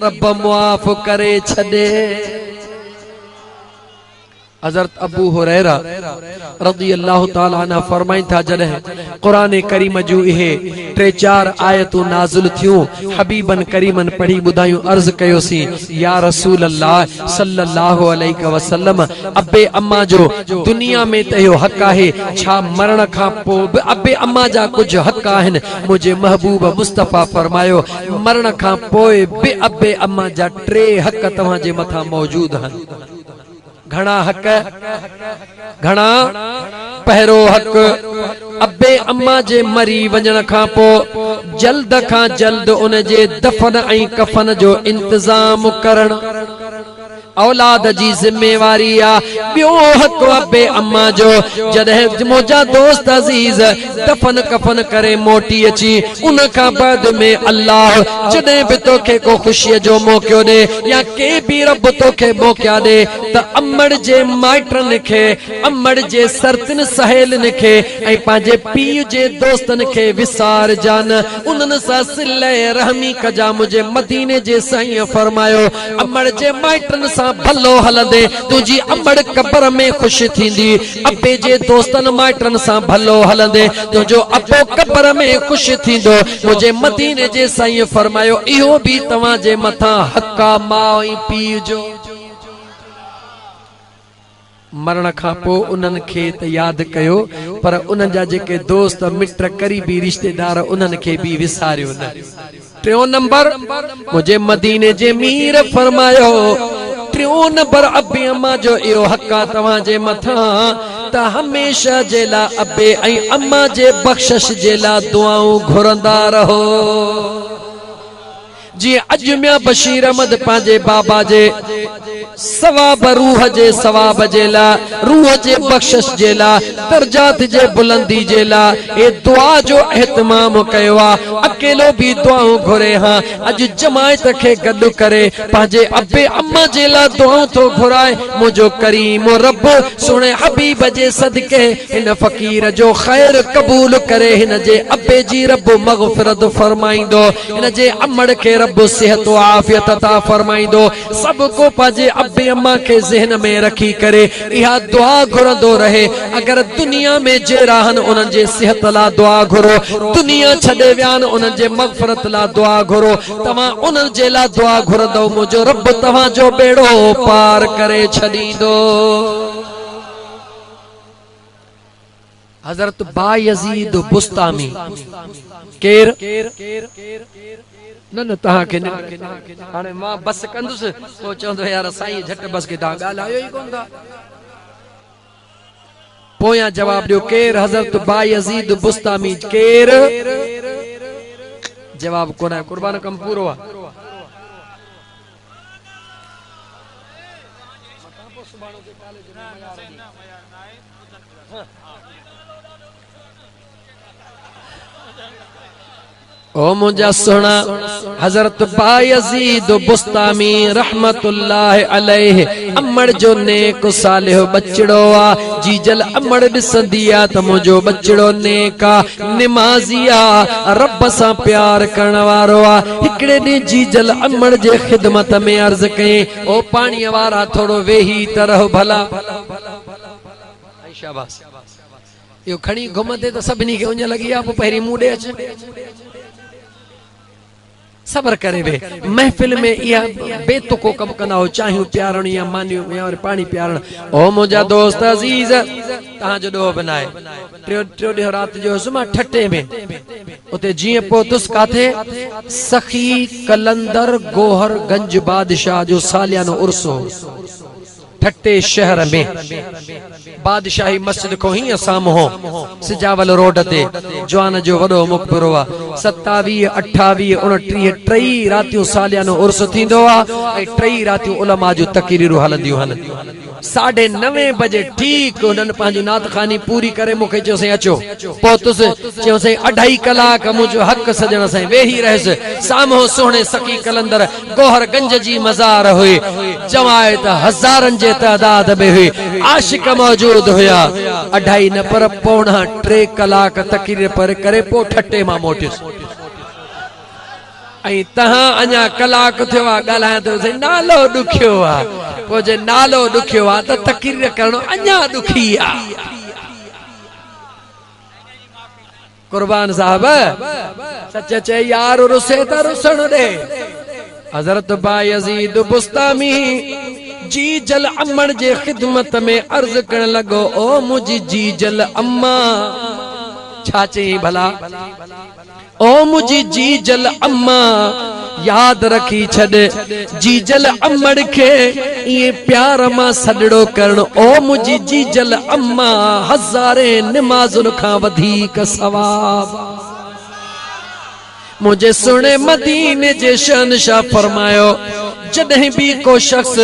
रब मुआफ करे छदे। हज़रत अबू हुरैरा रज़ियल्लाहु ताला अन्हु फरमाइन था जॾहिं क़ुरान करीम जूं इहे 3-4 आयतूं नाज़िल थियूं हबीबन करीमन पढ़ी ॿुधायूं अर्ज़ कयोसीं या रसूल अल्लाह सल्लल्लाहु अलैहि वसल्लम अबे अम्मा जो दुनिया में त इहो हक़ आहे छा मरण खां पोइ बि अबे अम्मा जा कुझु हक़ आहिनि। मुंहिंजे महबूब मुस्तफ़ा फरमायो मरण खां पोइ बि अबे अम्मा जा 3 हक़ तव्हांजे मथां मौजूद आहिनि। घणा हक़ घणा पहिरों हक़ अबे अम्मा जे मरी वञण खां पोइ जल्द खां जल्द उन जे दफन ऐं कफन जो इंतजाम करण औलाद जी जिम्मेवारी आ। ॿियो हक़ अबे अम्मा जो जॾहिं मुंहिंजा दोस्त अज़ीज़ दफन कफन करे मोटी अची उन खां बाद में अल्लाह जॾहिं बि तोखे को ख़ुशीअ जो मौक़ो ॾे या के बि रब तोखे मौक़ा ॾे त अमड़ जे माइटनि खे अमड़ जे सरतिन सहेलिन खे ऐं पंहिंजे पीउ जे दोस्तनि खे विसार जान उन्हनि सां सिले रहमी कजा। मुंहिंजे मदीने जे साईं फरमायो अमड़ जे माइटनि सां भलो हलंदे तुंहिंजी अमड़ कब्र में ख़ुशि थींदी। अबे जे दोस्तनि माइटनि सां भलो हलंदे तुंहिंजो अबो कब्र में ख़ुशि थींदो। मुंहिंजे मदीने जे साईं फरमायो इहो बि तव्हांजे मथां हक़ आ माउ ऐं पीउ जो। मरण खां पोइ उन्हनि खे त यादि कयो पर उन्हनि जा जेके दोस्त मिट क़रीबी रिश्तेदार उन्हनि खे बि विसारियो न। 3 नंबर मुंहिंजे मदीने जे मीर फरमायो 3 नंबर अबे अम्मा जो इहो हक़ आहे तव्हांजे मथां त हमेशा जे लाइ अबे ऐं अम्मा जे बख़्शिश जे लाइ दुआऊं घुरंदा रहो। जीअं अजमिया बशीर अहमद पंहिंजे बाबा जे सवाब रूह जे सवाब जे लाइ रूह जे बख़्शिश जे लाइ दर्जात जे बुलंदी जे लाइ ए दुआ जो एहतमाम कयो आहे। अकेलो भी दुआऊं घुरे हां अज जमायत के गॾु करे पंहिंजे अबे अम्मा जे लाइ दुआऊं तो घुराए। मुंहिंजो करीम रब सुणे हबीब जे सदके हिन फ़कीर जो ख़ैर क़बूल करे हिन जे अबे जी रब मग़फ़िरत फरमाईंदो हिन जे अमड़ के रब सेहत आफियत अता फरमाईंदो। सब को पंहिंजे अबे अम्मा के ज़हन में रखी करे इहा दुआ घुरंदो रहे। अगर दुनिया में जेराहन उन्हनि जे सेहत ला दुआ घुरो दुनिया छॾे विया उन्हनि जे मग़फ़िरत ला दुआ घुरो तव्हां उन्हनि जे लाइ दुआ घुरंदो मुंहिंजो रब तव्हांजो बेड़ो पार करे छॾींदो। हज़रत बायज़ीद बुस्तामी केर न तहां के हाणे मां बस कंदुसि पोइ चवंदो यार साईं झट बस के तव्हां ॻाल्हायो ई कोन था। पोयां जवाब ॾियो केर हज़रत बायज़ीद बुस्तामी केर जवाब कोन आहे। कुर्बान कम पूरो आहे। ओ मुझा सोना हजरत बायज़ीद बुस्तामी रहमतुल्लाह अलैहि अमड़ जो नेक सालिह बचड़ो आ। जीजल अमड़ ॾिसंदी आ त मुंहिंजो बचड़ो नेक आ निमाज़ी आ रब सां प्यार करण वारो आ। हिकिड़े ॾींहुं जीजल अमड़ जे ख़िदमत में अर्ज़ कयईं ओ पाणीअ वारा थोरो वेही त रहो भला। शाबाश इहो खणी घुमंदे त सभिनी खे उञ लॻी आहे पोइ पहिरीं मूं ॾे अच सबर करे वे महफिल में इहा बेतुको कम कंदा हो चाहियूं प्यारण या मानियूं या पानी प्यारण। ओ मुंहिंजा दोस्त अज़ीज़ तव्हांजो ॾोह बनाए टियों ॾींहुं राति जो हुयुसि मां ठटे में उते जीअं पहुतुसि काथे सखी कलंदर गोहरगंज बादशाह जो सालियानो उर्स हो ठट्टे शहर में। बादशाही मस्जिद को ही साम्हूं सिजावल रोड ते जवान जो वडो मुक़बरो आ। 27, 28, 29 टेई रातियूं सालियानो उर्स थींदो आ ऐं टेई रातियूं उलमा जो तकरीरूं हलंदियूं आहिनि। 9:30 बजे ठीक उन्हनि पंहिंजी नात खानी पूरी करे मूंखे चयोसीं अचो पहुतुसि चयोसीं 2.5 कलाक मुंहिंजो हक़ सजण सां वेही रहियसि। साम्हूं सुहिणे सखी कलंदर गोहरगंज जी मज़ार हुई जमायत हज़ारनि जे तादाद में हुई आशिक मौजूद हुया। 2.5 न पर 3 कलाक तकरीर पर करे पोइ ठटे मां मोटियुसि ऐं तहां अञा कलाक थियो आहे ॻाल्हाए थो सही नालो ॾुखियो आहे पोइ जे नालो ॾुखियो आहे त तक़रीर करणो अञा ॾुखी आहे कुर्बान साहब सच चए यार रुसे त रुसण दे हज़रत बायज़ीद बुस्तामी जी जल अम्मण जे खिदमत में अर्ज करण लॻो ओ मुंहिंजी जी जल अम्मा छा चई भला ओ मुंहिंजी जी जल अम्मा याद रखी छॾ जी जल अम्मड़ खे ये प्यार मां सॾड़ो करण ओ मुंहिंजी जी जल अम्मा हज़ारे निमाज़ुन खां वधीक सवाब मुझे सुने मदीने जे शहंशाह फरमायो जॾहिं भी को शख्स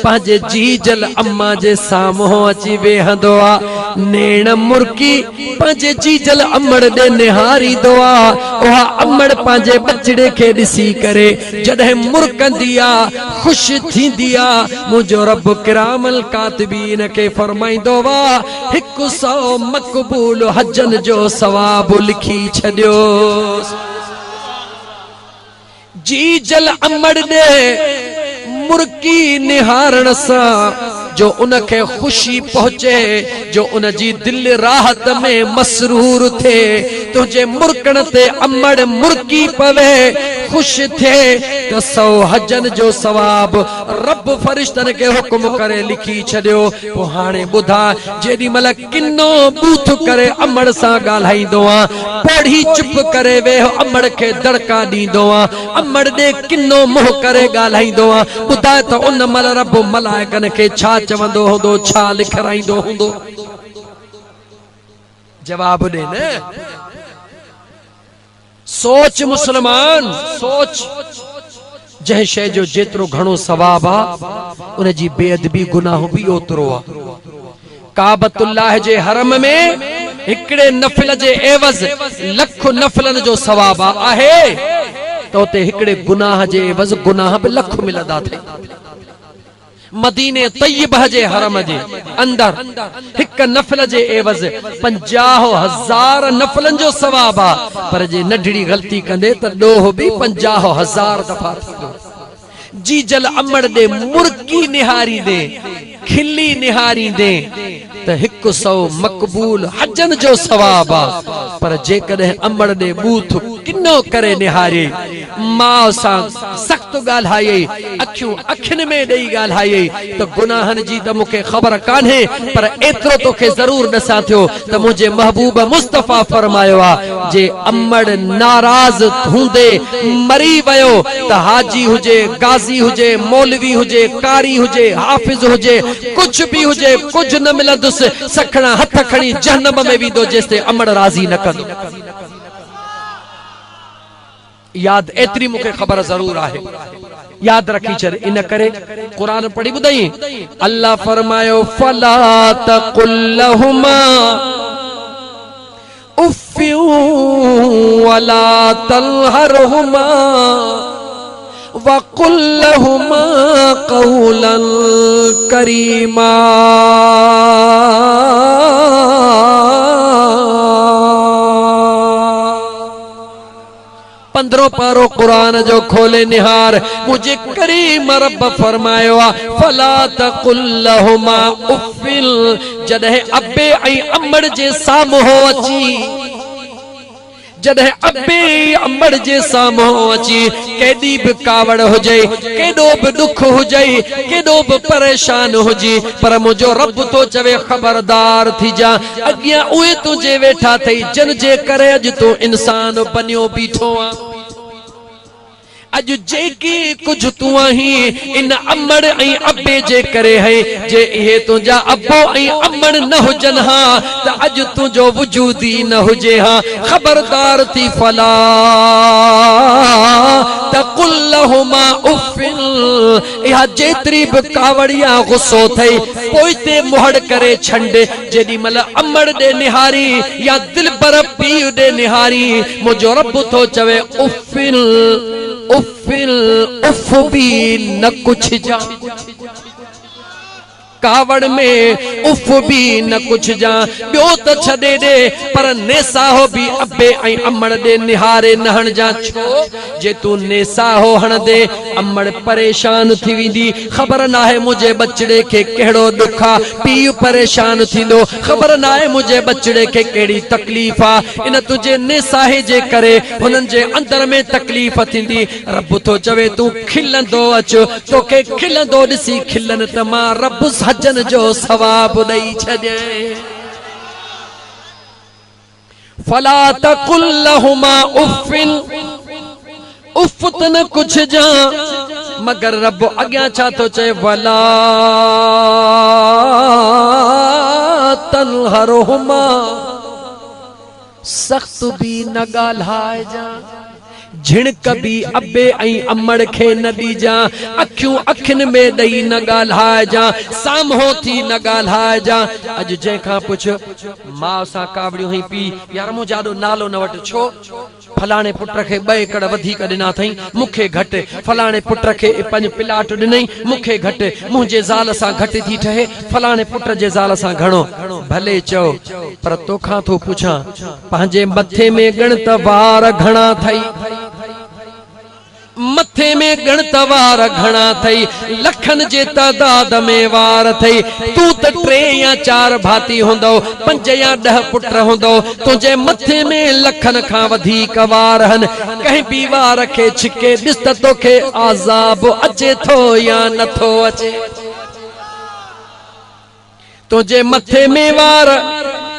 पंहिंजे जी जल अम्मा जे साम्हूं अची वेहंदो आहे नेण मुर्की पंहिंजे जी जल अम्मड़ ॾे निहारींदो आहे उहा अम्मड़ पंहिंजे बचड़े खे ॾिसी करे जॾहिं मुर्कंदी आहे ख़ुशि थींदी आहे मुंहिंजो रब किरामल कातिबीन खे फरमाईंदो आहे 100 मक़बूल हजन जो सवाब लिखी छॾियो जी जल अम्मड़ दे मुर्की निहारण सा जो उनके खुशी पहुंचे जो उन जी दिल राहत में मसरूर थे तुझे मुर्कण ते अम्मड़ मुर्की पवे खुश थे तो 100 हजन जो सवाब रब फरिश्तन के हुक्म करे लिखी छड़ियो पो हाने बुधा जेडी मल किन्नो बूथ करे अम्मड़ सा गाल्हाईंदो आ पढ़ी चुप करे वे अम्मड़ के दड़का दींदो आ अम्मड़ दे किन्नो मोह करे गाल्हाईंदो आ बुधा तो उन मल रब मलाइकन के छा चवंदो होंदो छा लिखराईंदो होंदो जवाब दे न सोच मुसलमान सोच जह शय जो जेतरो घणो सवाब आ उन जी बेअदबी गुनाह भी ओतरो आ काबतुल्लाह जे हरम में हिकड़े नफल जे एवज लख नफलन जो सवाब आहे तो ते हिकड़े गुनाह जे एवज गुनाह भी लख मिलदा थे मदीने तय्यबह जे हरम जे अंदर हिक नफल जे एवज 50,000 नफलन जो सवाब आ पर जे नढड़ी गलती कंदे त डोह भी 50,000 दफा थींदो जी जल अम्मड़ दे मुर्की निहारी दे खिल्ली निहारी दे त 100 मक़बूल हजन जो सवाब आ पर जे कदे अम्मड़ दे बूथ किन्नो करे निहारे मां सा सख्त गाल्हाए अखियों अखिन में देई गाल्हाए तो गुनाहन जी त मुके खबर कान्हे पर एतरो तो के जरूर दसा थियो त मुझे महबूब मुस्तफा फरमायो आ जे अम्मड़ नाराज हुंदे मरी वयो त हाजी हुजे गाजी हुजे मौलवी हुजे कारी हुजे हाफिज हुजे कुछ भी हुजे कुछ न मिलंदुस सखणा हथ खणी जहन्नम में विदो जेस्ते अम्मड़ राजी न कंदो याद एतरी मुके खबर जरूर आहे याद रखी चल इन करे कुरान पढ़ी बुधाई अल्लाह फरमायो फला तकुल लहुमा उफ्फिन वला तलहरहुमा वकुल लहुमा कौलन करीमा 15 पारो कुरान जो खोले निहार मुझे करीम रब फरमायो फला तकुल लहुमा उफ्फिल जदे अब्बे ऐं अम्मड़ जे साम्हूं अची जदे अब्बे अम्मड़ जे साम्हूं अची केडी भी कावड़ हुजे केडो भी दुख हुजे केडो भी परेशान हुजी पर मुझो रब तो चवे खबरदार थी जा अगिया उए तुझे वेठा थई जन जे करे अज तो इंसान बनियो बीठो आ अज जेकी कुछ तू आही इन अम्मड़ ऐं अब्बे जे करे है जे इहे तुझा अब्बो ऐं अम्मड़ न हुजन हा त अज तुझो वजूद ही न हुजे हा खबरदार थी फला तकुल लहुमा उफ्फिन या जेतरी भी कावड़िया गुस्सो थई पोइते मोहड़ करे छंड जेडी मल अम्मड़ दे निहारी या दिल पर पीउ दे निहारी मुझो रब तो चवे उफ्फिन उफ्फिल उफ भी न कुछ जा कावड़ में उफ भी न कुछ जा बियो त छॾे दे पर नेसा हो भी अबे ऐं अमड़ दे निहारे नहण जा छो जे तू नेसा हो हण दे अमड़ परेशान थी वेंदी ख़बर ना है मुझे बचड़े के केड़ो दुखा पीउ परेशान थींदो ख़बर ना है मुझे बचड़े के केड़ी तकलीफ आ इन तुझे नेसाहे जे करे हुनन जे अंदर में तकलीफ थींदी रब तो चवे तू खिलंदो अच तोखे खिलंदो ॾिसी खिलन त मां रब हजन जो सवाब ॾेई छॾे फला तकुल लहुमा उफ़िन उफ़ त न कुछ जा मगर रब अॻियां छा थो चए वला तनहरुहुमा सख्त भी न ॻाल्हाए जा झिणक भी अबे ऐं अमड़ खे न ॾिजा अखियूं अखियुनि में ॾेई न ॻाल्हाए जा साम्हूं थी न ॻाल्हाए जा अॼु जंहिंखां पुछ माउ सां कावड़ियूं हई पी यार मूं जाॾो नालो न वठ छो फलाणे पुट खे 2 एकड़ वधीक ॾिना अथई मूंखे घटि फलाणे पुट खे 5 प्लाट ॾिनई मूंखे घटि मुंहिंजे ज़ाल सां घटि थी ठहे फलाणे पुट जे ज़ाल सां घणो भले चओ पर तोखां थो पुछां पंहिंजे मथे में ॻण त वार घणा अथई मथे में गण तवार घणा थई लखन जे तादाद में वार थई तू त 3 या 4 भाती होंदो 5 या 10 पुट होंदो तुझे मथे में लखन खां वधीक वार हन कहीं भी वार खे छिके ॾिस त तोखे आज़ाब अचे थो या नथो अचे तुझे मथे में वार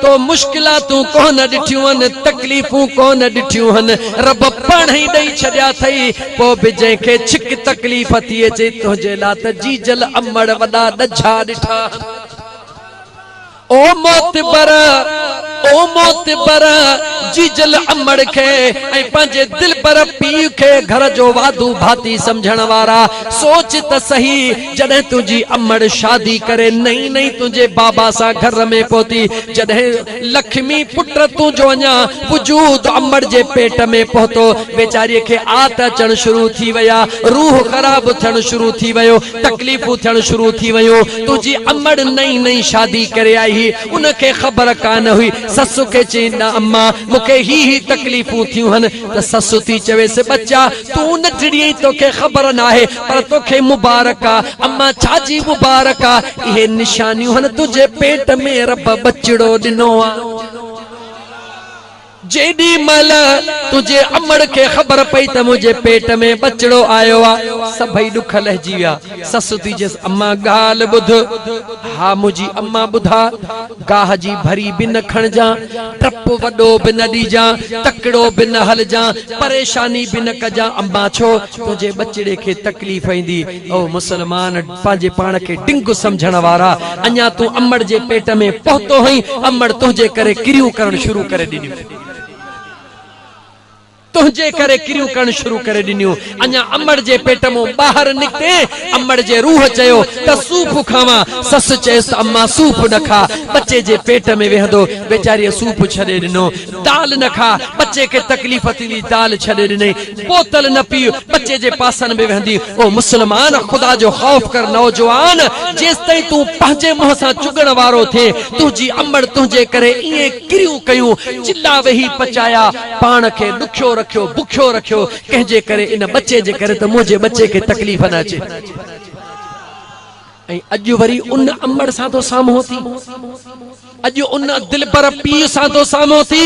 तो मुश्किलातूं कोन ॾिठियूं आहिनि तकलीफ़ूं कोन ॾिठियूं आहिनि रब पाण ई ॾेई छॾिया अथई पोइ बि जंहिंखे छिक तकलीफ़ थी अचे तुंहिंजे लाइ त जीजल अमड़ वॾा ॾझा ॾिठा ओ मोतबर जीजल अमड़ के ऐं पंहिंजे दिल पर पीउ के घर जो वादू भाती समझण वारा सोच त सही जॾहिं तुंहिंजी अमड़ शादी करे नई नई तुंहिंजे बाबा सां घर में पहुती जॾहिं लक्ष्मी पुट तुंहिंजो अञा वजूद अमड़ जे पेट में पहुतो बेचारीअ खे आत अचण शुरू थी विया रूह ख़राब थियण शुरू थी वियो तकलीफ़ूं थियण शुरू थी वियूं तुंहिंजी अमड़ नई नई शादी करे आई उनखे ख़बर कान हुई ससु खे चई न अम्मा मूंखे ही तकलीफ़ूं थियूं हन त ससु थी चवेसि बच्चा तूं न टिड़ी तोखे ख़बर न आहे पर तोखे मुबारक आहे अम्मा छाजी मुबारक आहे इहे निशानियूं हन तुंहिंजे पेट में रब बचड़ो ॾिनो आहे जेडी मल तुझे अमड़ के खबर पई त मुझे पेट में बचड़ो आयो आ सभई दुख लहजी विया ससु थी जस अम्मा गाल बुध हा मुझी अम्मा बुधा गाह जी भरी भी न खणजा टप वडो भी न दीजा तकड़ो भी न हलजा परेशानी भी न कजा अम्मा छो तुझे बचड़े के तकलीफ इंदी ओ मुसलमान पांजे पाण के डिंग समझण वारा अञा तू अमड़ जे पेट में पहुतो हई अमड़ तुझे करे क्रियूं करण शुरू करे दिनियो तुझे करे क्रियूं करण शुरू करे दिनियो अञा अमड़ जे पेट में बाहर निकते अमड़ जे रूह चयो त सूप खावा सस चेस अम्मा सूप न खा बच्चे जे पेट में वेहदो बेचारी सूप छड़े दिनो दाल न खा बच्चे के तकलीफ थी दाल छड़े दिने बोतल न पी बच्चे जे पासन में वेहंदी ओ मुसलमान खुदा जो खौफ कर नौजवान जेस तई तू पंहिंजे मुंह सां चुगण वारो थे तुझी अमड़ तुझे करे इए क्रियूं कयूं चिल्ला वही पचाया पान के दुखियो रखियो बुखियो रखियो कंहिंजे करे इन बच्चे जे करे त मुझे बच्चे के तकलीफ न अचे ऐं अॼु वरी उन अमड़ सां तो साम्हूं थी अॼु उन दिल पर पीउ सां तो साम्हूं थी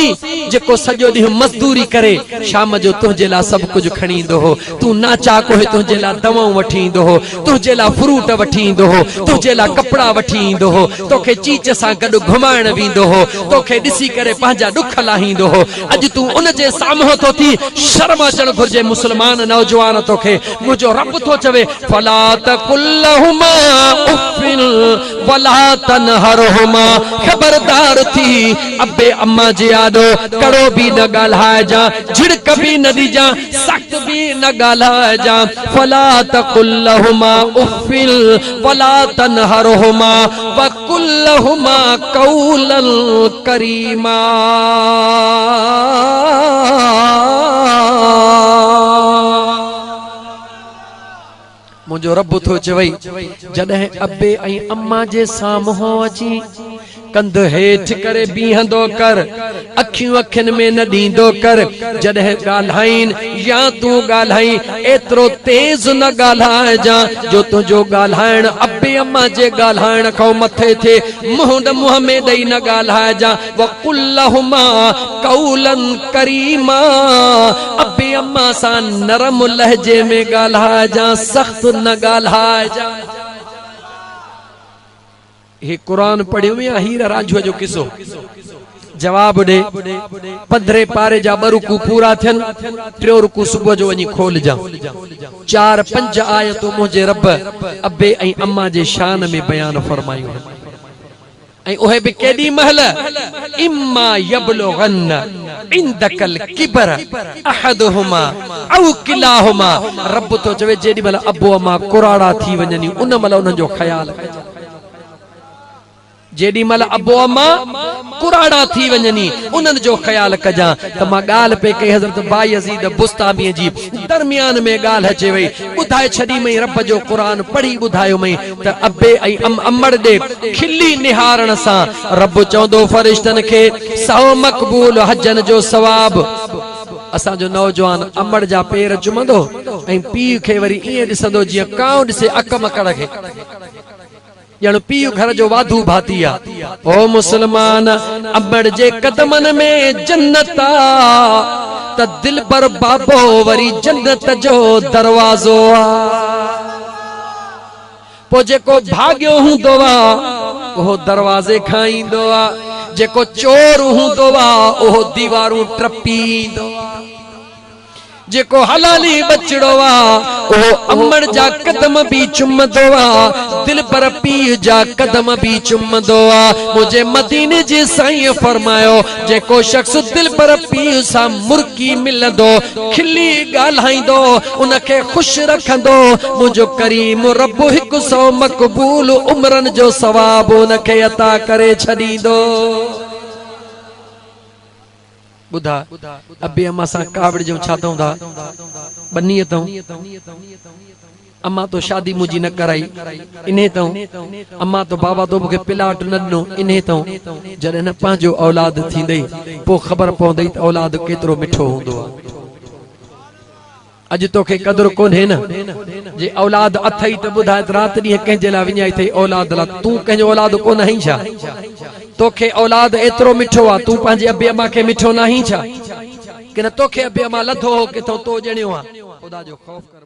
जेको सॼो ॾींहुं मज़दूरी करे शाम जो तुंहिंजे लाइ सभु कुझु खणी ईंदो हो तूं नाचा कोहे तुंहिंजे लाइ दवाऊं वठी ईंदो हो तुंहिंजे लाइ फ्रूट वठी ईंदो हो तुंहिंजे लाइ कपिड़ा वठी ईंदो हो तोखे चीच सां गॾु घुमाइण वेंदो हो तोखे ॾिसी करे पंहिंजा दुख लाहींदो हो अॼु तूं उन जे साम्हूं तो थी शर्म अचणु घुर्जे मुस्लमान नौजवान तोखे मुंहिंजो रब थो चवे फला तकुल लहुमा उफ़िन वला तनहरुहुमा खबरदार थी अबे अम्मा जे आॾो कड़ो भी न ॻाल्हाए जा झिड़क भी न ॾिजा सख्त भी न ॻाल्हाए जा फला तकुल लहुमा उफ़िन वला तनहरुहुमा वकुल लहुमा क़ौलन करीमा मुझो रब थो चवई जॾहिं अबे ऐं अम्मा जे साम्हूं अची कंध हेठ करे बीहंदो कर अखियूं अखियुनि में न ॾींदो कर जॾहिं ॻाल्हाइन या तूं ॻाल्हाई एतिरो तेज़ न ॻाल्हाइजां जो तुंहिंजो ॻाल्हाइण अबे अम्मा जे ॻाल्हाइण खां मथे थिए मुंहं में ॾेई न ॻाल्हाइजां वक़ुल लहुमा क़ौलन करीमा अबे अम्मा सां नरम लहजे में ॻाल्हाइजां सख़्त न ॻाल्हाइजां हे कुरान पढ़ियो या हीर राजू जो किस्सो जवाब दे 15 पारे जा 2 रुकू पूरा थियन 3 रुकू सुबह जो वनी खोल जा 4-5 आयतूं मुझे रब अबे ऐं अम्मा जे शान में बयान फरमायूं ऐं ओहे भी केडी महल इम्मा यबलुगन इंदकल किबर अहदहुमा औ किलाहुमा रब तो चवे जेडी महल अबो अम्मा कुराड़ा थी वञनी उन महल उन जो ख्याल जेडी मल अबो अम्मा कुराड़ा थी वञनी उन्हनि जो ख्याल कजां त मां ॻाल्हि पे कई हज़रत बायज़ीद बुस्तामी जी दरमियान में ॻाल्हि अचे वई ॿुधाए छॾी मई रब जो क़ुरान पढ़ी ॿुधायो मई त अबे ऐं अमड़ ॾे खिली निहारण सां रब चवंदो फरिश्तनि खे 100 मक़बूल हजन जो सवाब असा जो नौजवान अमड़ जा पेर चुमंदो ऐं पीउ खे वरी ईअं ॾिसंदो जीअं काउं ॾिसे अक मकड़ खे ॼण पीउ घर जो वाधू भाती आ ओ मुसलमान अमड़ जे कदमन में जन्नत आ त दिल पर बाबो वरी जन्नत जो दरवाजो आ पो जेको भाग्यो हूंदो आ ओहो दरवाजे खां ईंदो आ जेको चोर हूंदो आ ओहो दीवारूं टपींदो आ जेको हलाली बचड़ो आ ओहो अमड़ जा कदम भी चुमदो आ दिल पर पीउ जा कदम भी चुमदो आ मुझे मदीने जे साईं फरमायो जेको शख्स दिल पर पीउ सां मुर्की मिलंदो खिली ॻाल्हाईंदो उनखे खुश रखंदो मुझो करीम रब 100 मक़बूल उमरन जो सवाब उनखे अता करे छॾींदो बुधा अबे अम्मा सां कावड़ जो छा तऊं था बन्नी तऊं अम्मा तो शादी मुझी न कराई इन्हे तऊं अम्मा तो बाबा तो मुखे पिलाट न ॾिनो इन्हे तऊं जॾहिं न पंहिंजो औलाद थींदई पो ख़बर पवंदई त औलाद केतिरो मिठो हूंदो आहे अज तोखे कदर कोन्हे न जे औलाद अथई त ॿुधाए रात ॾींहं कंहिंजे लाइ विञाई अथई औलाद लाइ तूं कंहिंजो औलाद कोन आहीं छा तोखे औलाद एतिरो मिठो आहे तूं पंहिंजे अबे अम्मा खे मिठो न आहीं छा कि न तोखे अबे अम्मा लधो हो किथां तो ॼणियो आहे ख़ुदा जो ख़ौफ़ कर